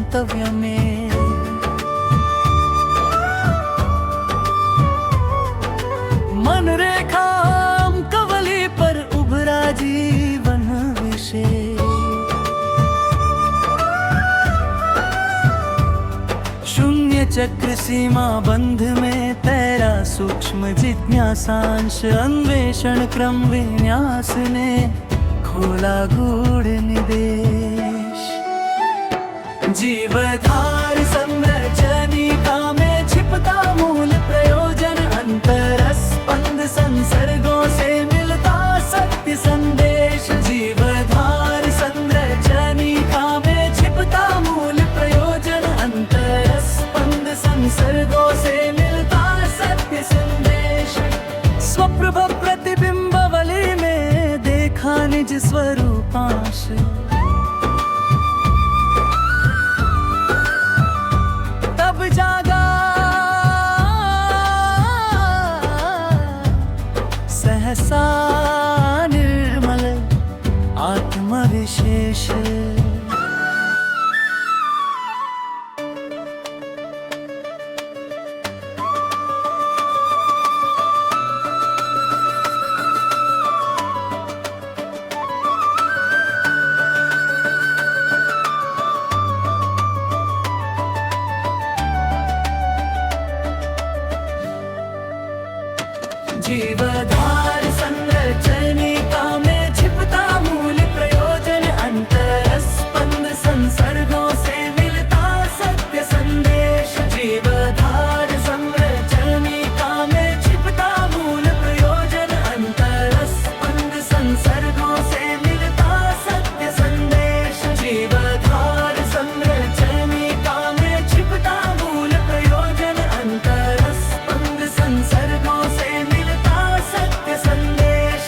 मंतव्य में। मनरेखा कवली पर उभरा जीवन विषय। शून्य चक्र सीमा बंध में तैरा सूक्ष्म जिज्ञासांश। अन्वेषण क्रम विन्यास ने खोला गूढ़ निदेश। जीवधार संरचनिका में छिपता मूल प्रयोजन। अंतरस्पंद संसर्गों से मिलता सत्य संदेश। जीवधार संरचनिका में छिपता मूल प्रयोजन। अंतरस्पंद संसर्गों से मिलता सत्य संदेश। स्वप्रभ प्रतिबिंबवली में देखा निज स्वरूपांश। तब जागा सहसा निर्मल आत्मविशेष। जीवधार संरचनिका में छिपता मूल प्रयोजन। अंतरस्पंद संसर्गों से मिलता सत्य संदेश। जीवधार संरचनिका में छिपता मूल प्रयोजन। अंतरस्पंद संसर्गों से मिलता सत्य संदेश। जीवधार संरचनिका में छिपता मूल प्रयोजन। अंतरस्पंद संसर्गों से सत्य संदेश।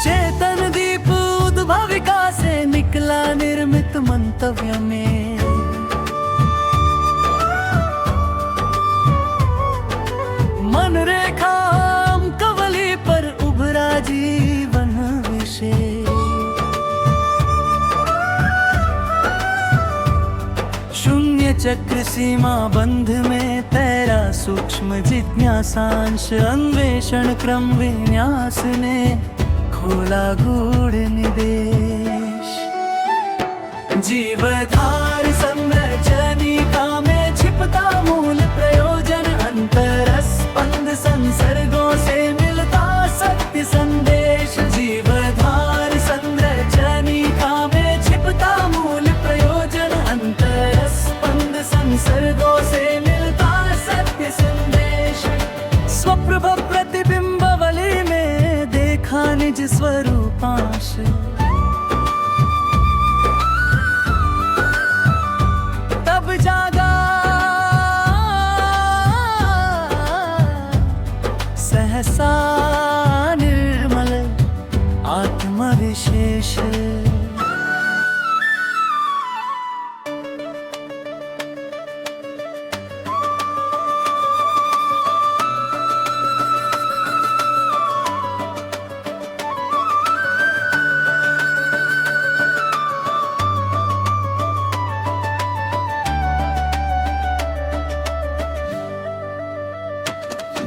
चेतन दीप उद्भाविका से निकला निर्मित मंतव्य में। मनरेखा कवली पर उभरा जीवन विषय। शून्य चक्र सीमा बंध में तैरा सूक्ष्म जिज्ञासांश। अन्वेषण क्रम विन्यास ने खोला गूढ़ निदेश। जीवधार संरचनिका में छिपता मूल प्रयोजन। अंतरस्पंद संसर्गों से मिलता सत्य संदेश। जीवधार संरचनिका में छिपता मूल प्रयोजन। अंतरस्पंद संसर्गों से मिलता सत्य संदेश। स्वप्रभ प्रतिबिंबवली में देखा निज स्वरूपांश। तब जागा सहसा निर्मल आत्मविशेष।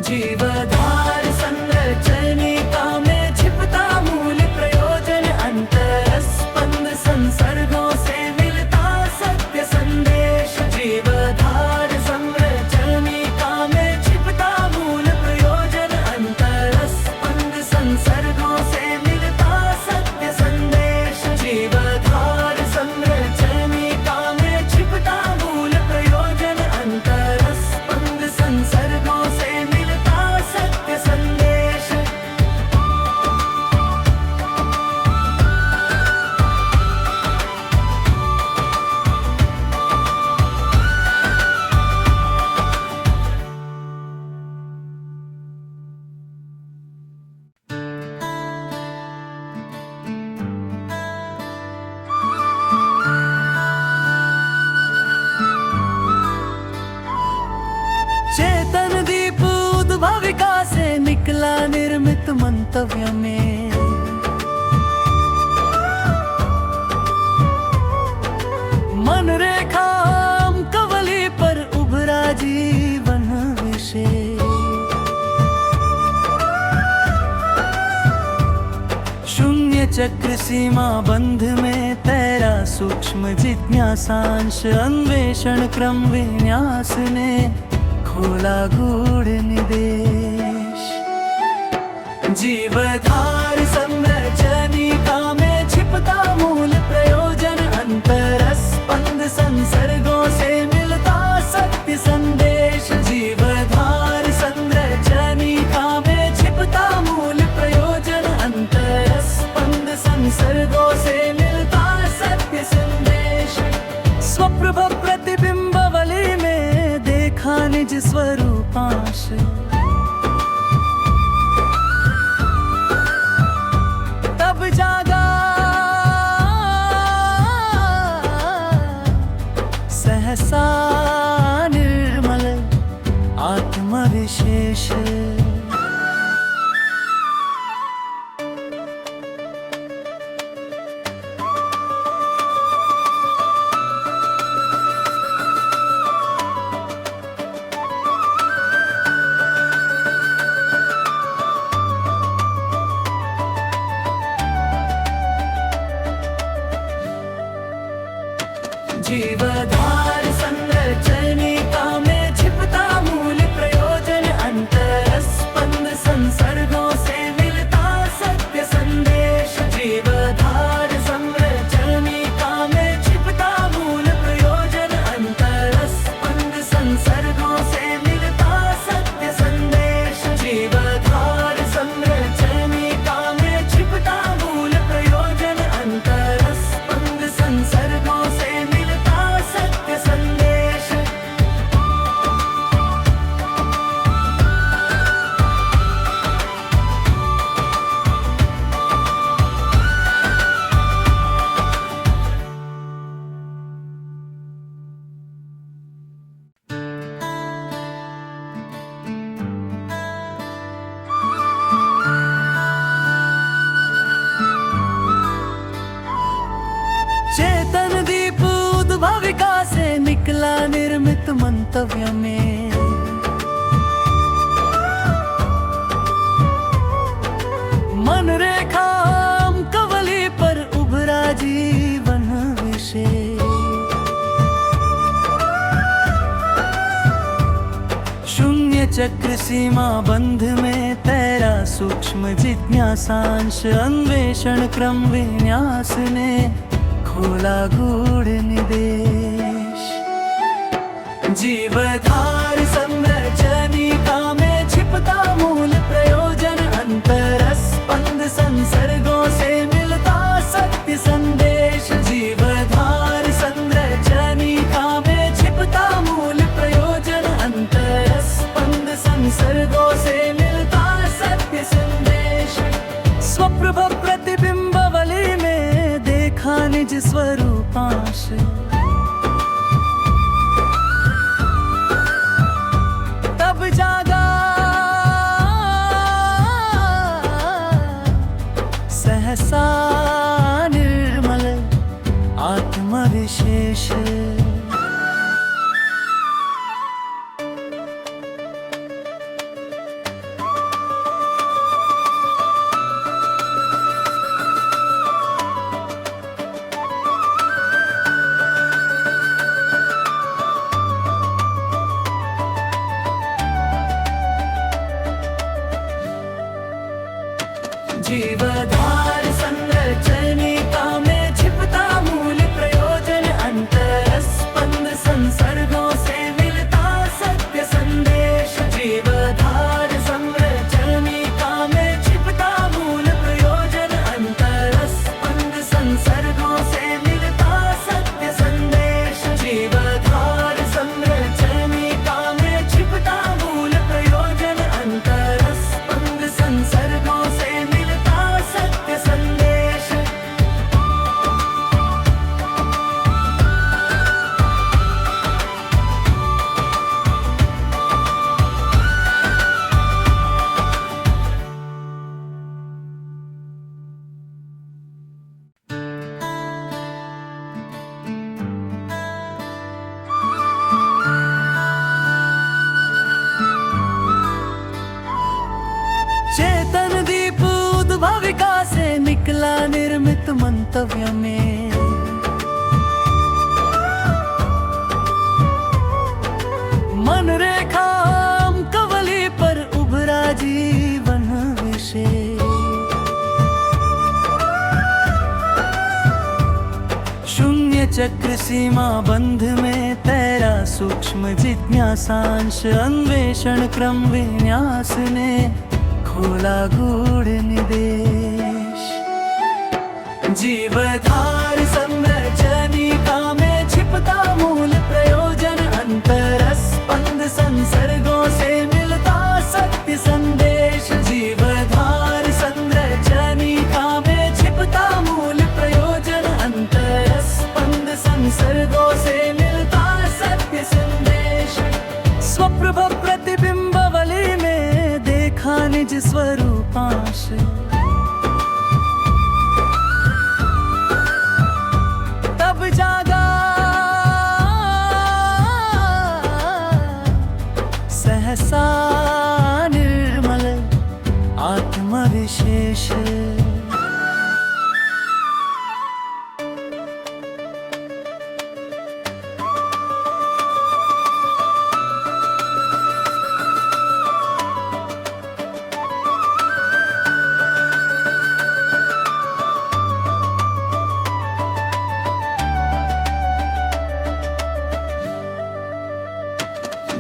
जीवधार संरचनिका में छिपता मूल प्रयोजन। अंतरस्पंद संसर्गों से मिलता सत्य संदेश। जीवधार संरचनिका में छिपता मूल प्रयोजन। अंतरस्पंद संसर्गों से मिलता सत्य संदेश। जीवधार संरचनिका में छिपता मूल प्रयोजन। अंतरस्पंद संसर्गों से मिलता सत्य संदेश। शून्य चक्र सीमा बंध में तैरा सूक्ष्म जिज्ञासांश अन्वेषण क्रम विन्यास ने खोला गूढ़ निदेश। जीवधार संरचनिका में छिपता मूल प्रयोजन अंतरस्पंद संसर्गों से मिलता सत्य संदेश। जीवधार संरचनिका में छिपता मूल प्रयोजन अंतरस्पंद संसर्गों से मिलता सत्य संदेश। स्वप्रभ प्रतिबिंबावली में देखा निज स्वरूपांश, तब जागा सहसा निर्मल आत्मविशेष। जीवधार संरचनिका में छिपता मूल प्रयोजन अंतरस्पंद संसर्गों से मिलता सत्य संदेश। जीवधार संरचनिका में छिपता मूल प्रयोजन अंतरस्पंद संसर्गों से मिलता सत्य संदेश। जीवधार संरचनिका में छिपता मूल प्रयोजन अंतरस्पंद संसर्गों से सत्य संदेश। चेतन दीप उद्भाविका से निकला निर्मित मंतव्य में, मन रेखा कवली पर उभरा जीवन विषय। शून्य चक्र सीमा बंध में तैरा सूक्ष्म जिज्ञासांश अन्वेषण क्रम विन्यास ने खोला गूढ़ निदेश। जीवधार संरचनिका में छिपता मूल प्रयोजन अंतरस्पंद संसर्गों से मिलता सत्य संदेश। जीवधार संरचनिका में छिपता मूल प्रयोजन अंतरस्पंद संसर्गों से मिलता सत्य संदेश। स्वप्रभ प्रतिबिंबावली में देखा निज स्वरूपांश, तब जागा सहसा निर्मल आत्मविशेष। जीवधार संरचनिका में छिपता मूल प्रयोजन अंतरस्पंद संसर्गों से मिलता सत्य संदेश। जीवधार संरचनिका में छिपता मूल प्रयोजन अंतरस्पंद संसर्गों से मिलता सत्य संदेश। जीवधार संरचनिका में छिपता मूल प्रयोजन अंतरस्पंद संसर्गों से मिलता सत्य मंतव्य में। मनरेखा कवली पर उभरा जीवन विषय। शून्य चक्र सीमा बंध में तैरा सूक्ष्म जिज्ञासांश। अन्वेषण क्रम विन्यास ने खोला गूढ़ निदेश। जीवधार संरचनिका में छिपता मूल प्रयोजन। अंतरस्पंद संसर्गों से मिलता सत्य संदेश। जीवधार संरचनिका में छिपता मूल प्रयोजन। अंतरस्पंद संसर्गों से मिलता सत्य संदेश। स्वप्रभ प्रतिबिंबवली में देखा निज स्वरूपांश। तब जागा सहसा निर्मल आत्मविशेष।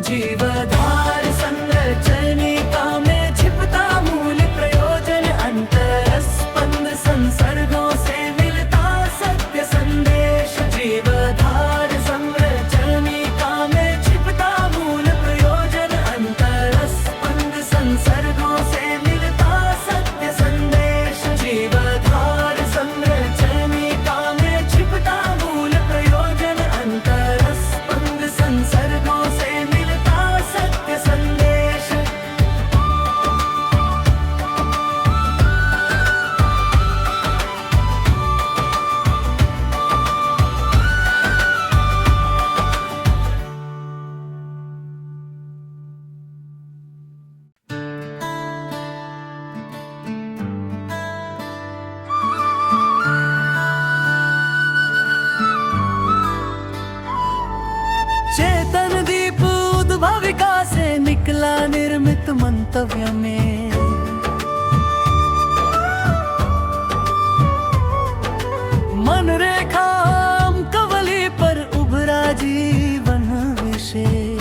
जीवधार संरचनिका में छिपता मूल प्रयोजन। अंतरस्पंद संसर्गों से मिलता सत्य संदेश। जीवधार संरचनिका में छिपता मूल प्रयोजन। अंतरस्पंद संसर्गों से मिलता सत्य संदेश। जीवधार संरचनिका में छिपता मूल प्रयोजन। अंतरस्पंद संसर्गों से सत्य संदेश। चेतन दीप उद्भाविका से निकला निर्मित मंतव्य में। मनरेखा कवली पर उभरा जीवन विषय।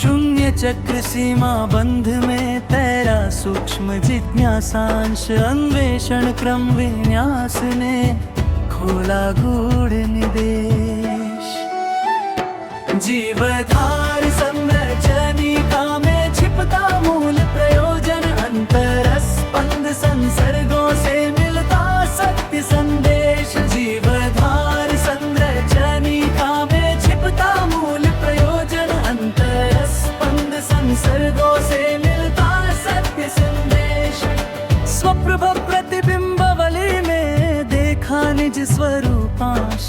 शून्य चक्र सीमा बंध में तैरा सूक्ष्म जिज्ञासांश। अन्वेषण क्रम विन्यास ने खोला गूढ़ निदेश। जीवधार संरचनिका में छिपता मूल प्रयोजन। अंतरस्पंद संसर्गों से मिलता सत्य संदेश। जीवधार संरचनिका में छिपता मूल प्रयोजन। अंतरस्पंद संसर्गों से मिलता सत्य संदेश। स्वप्रभ प्रतिबिंबवली में देखा निज स्वरूपांश।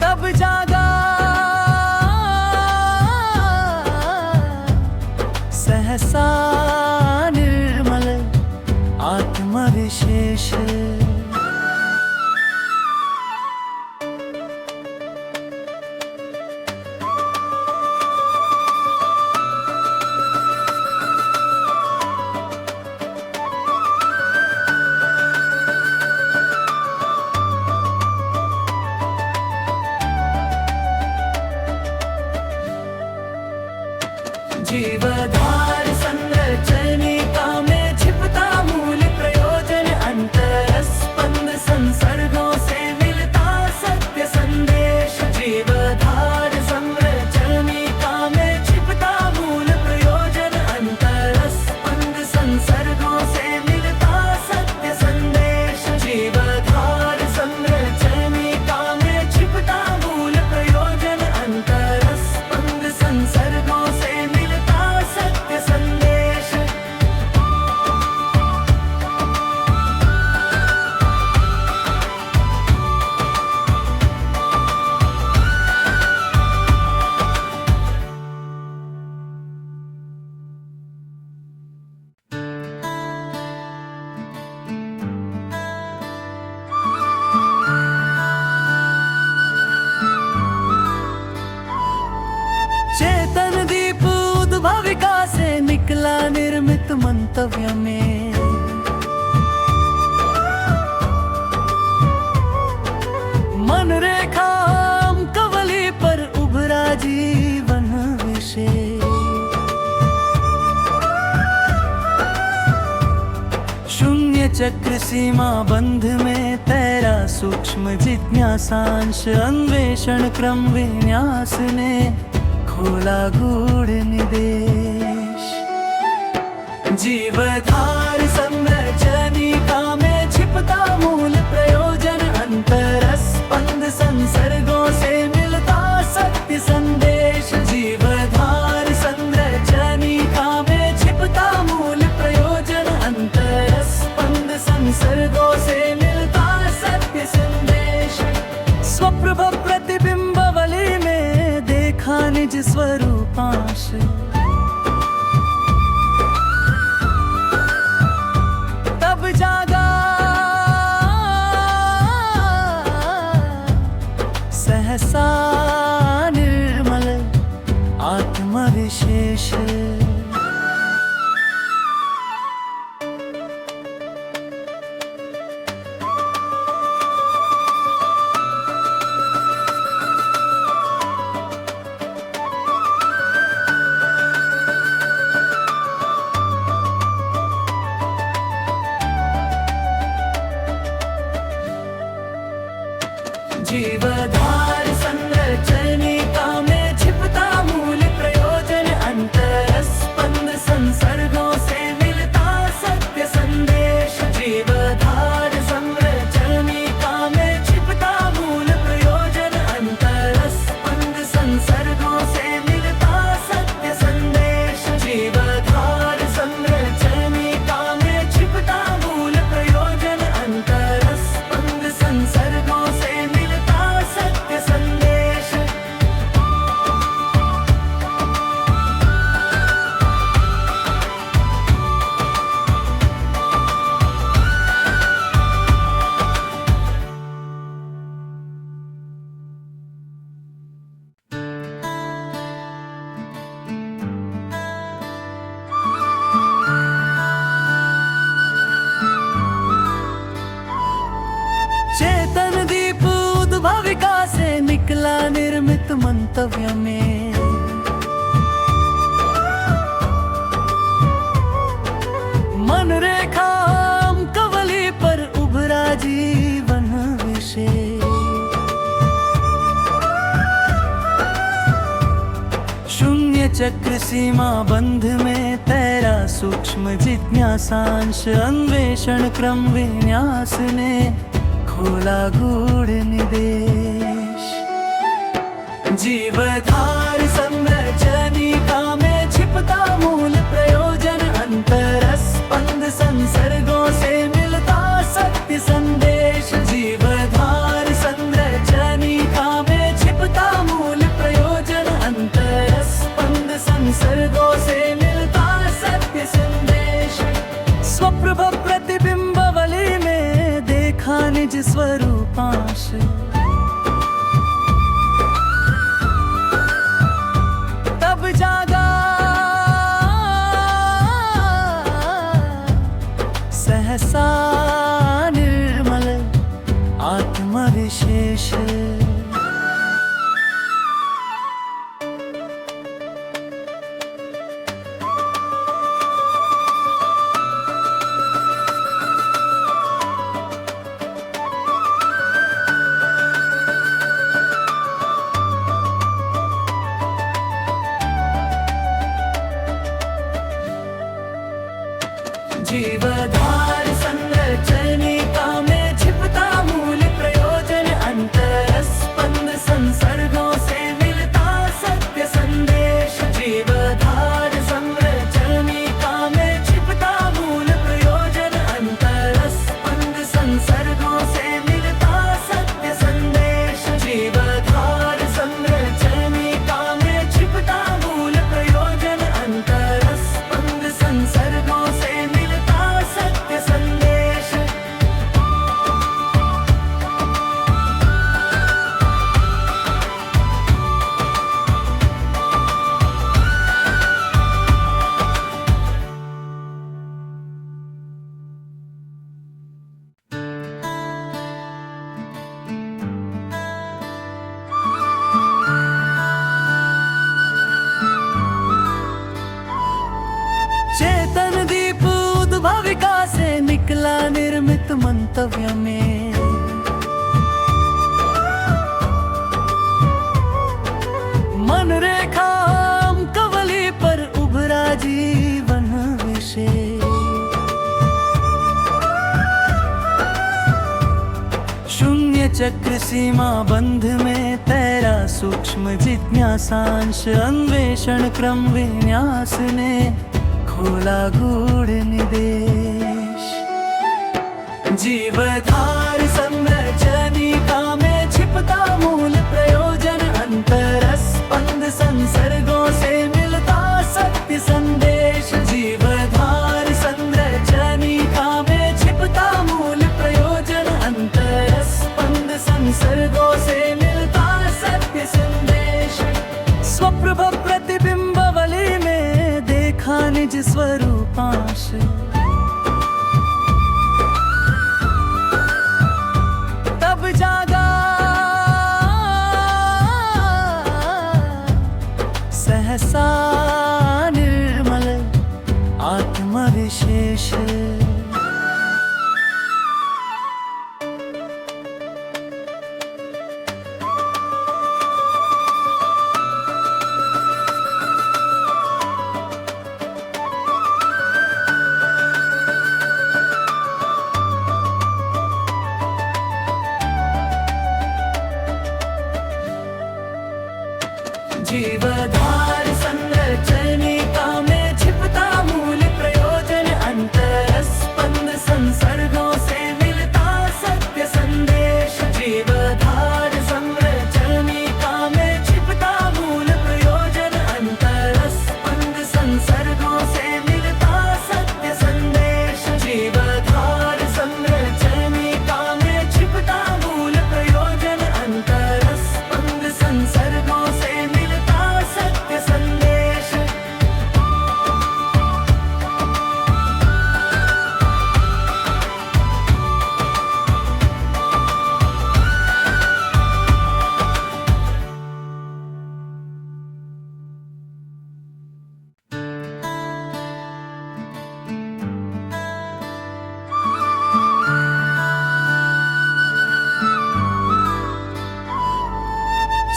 तब जागा सहसा निर्मल आत्मविशेष। जीवधार संरचनिका में छिपता मूल प्रयोजन। अंतरस्पंद संसर्गों से मिलता सत्य संदेश। जीवधार संरचनिका में छिपता मूल प्रयोजन। अंतरस्पंद संसर्गों से मिलता सत्य संदेश। जीवधार संरचनिका में छिपता मूल प्रयोजन। अंतरस्पंद संसर्गों से मिलता सत्य चक्र सीमा बंध में तैरा सूक्ष्म जिज्ञासांश अन्वेषण क्रम विन्यास ने खोला गूढ़ निदेश। जीवधार संरचनिका में छिपता मूल प्रयोजन अंतरस्पंद संसर्गों से मिलता सत्य संदेश। जीवधार संरचनिका में छिपता मूल प्रयोजन अंतरस्पंद संसर्गों से मिलता सत्य संदेश। स्वप्रभ प्रतिबिंबवली में देखा निज स्वरूपांश, तब जागा सहसा निर्मल आत्मविशेष। जीवधार संरचनिका में छिपता मूल प्रयोजन अंतरस्पंद संसर्गों से मिलता सत्य संदेश। जीवधार संरचनिका में छिपता मूल प्रयोजन अंतरस्पंद संसर्गों से मिलता सत्य संदेश। जीवधार संरचनिका में छिपता मूल प्रयोजन अंतरस्पंद संसर्गों से सत्य संदेश। चेतन दीप उद्भाविका से निकला निर्मित मंतव्य में, मन रेखा कवली पर उभरा जीवन विषय। शून्य चक्र सीमा बंध में तैरा सूक्ष्म जिज्ञासांश अन्वेषण क्रम विन्यास ने खोला गूढ़ निदेश। जीवधार संरचनिका में छिपता मूल प्रयोजन अंतरस्पंद संसर्गों से मिलता सत्य संदेश। जीवधार संरचनिका में छिपता मूल प्रयोजन अंतरस्पंद संसर्गों से मिलता सत्य संदेश। स्वप्रभ प्रतिबिंबवली में देखा निज स्वरूपांश, तब जागा सहसा निर्मल आत्मविशेष। जीवधार संरचनिका में छिपता मूल प्रयोजन अंतरस्पंद मंतव्य में। मन रेखा कवली पर उभरा जीवन विषय। शून्य चक्र सीमा बंध में तैरा सूक्ष्म जिज्ञासांश। अन्वेषण क्रम विन्यास ने खोला गूढ़ निदेश। जीवधार संरचनिका में छिपता मूल प्रयोजन। अंतरस्पंद संसर्गों से मिलता सत्य संदेश। जीवधार संरचनिका में छिपता मूल प्रयोजन। अंतरस्पंद संसर्गों से मिलता सत्य संदेश। स्वप्रभ प्रतिबिंबवली में देखा निज स्वरूपांश। तब जागा सहसा निर्मल आत्मविशेष। जीवधार संरचनिका में छिपता मूल प्रयोजन। अंतरस्पंद संसर्गों से मिलता सत्य संदेश। जीवधार संरचनिका में छिपता मूल प्रयोजन। अंतरस्पंद संसर्गों से मिलता सत्य संदेश। जीवधार संरचनिका में छिपता मूल प्रयोजन। अंतरस्पंद संसर्गों से सत्य संदेश।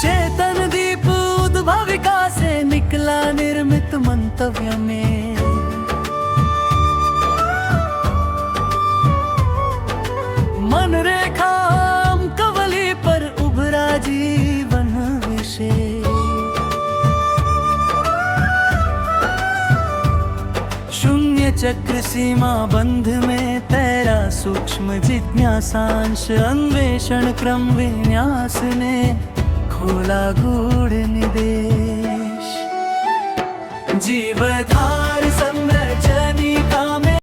चेतन दीप उद्भाविका से निकला निर्मित मंतव्य में। मन रेखा कवली पर उभरा जीवन विषय। शून्य चक्र सीमा बंध में तैरा सूक्ष्म जिज्ञासांश। अन्वेषण क्रम विन्यास ने खोला गूढ़ निदेश। जीवधार संरचनिका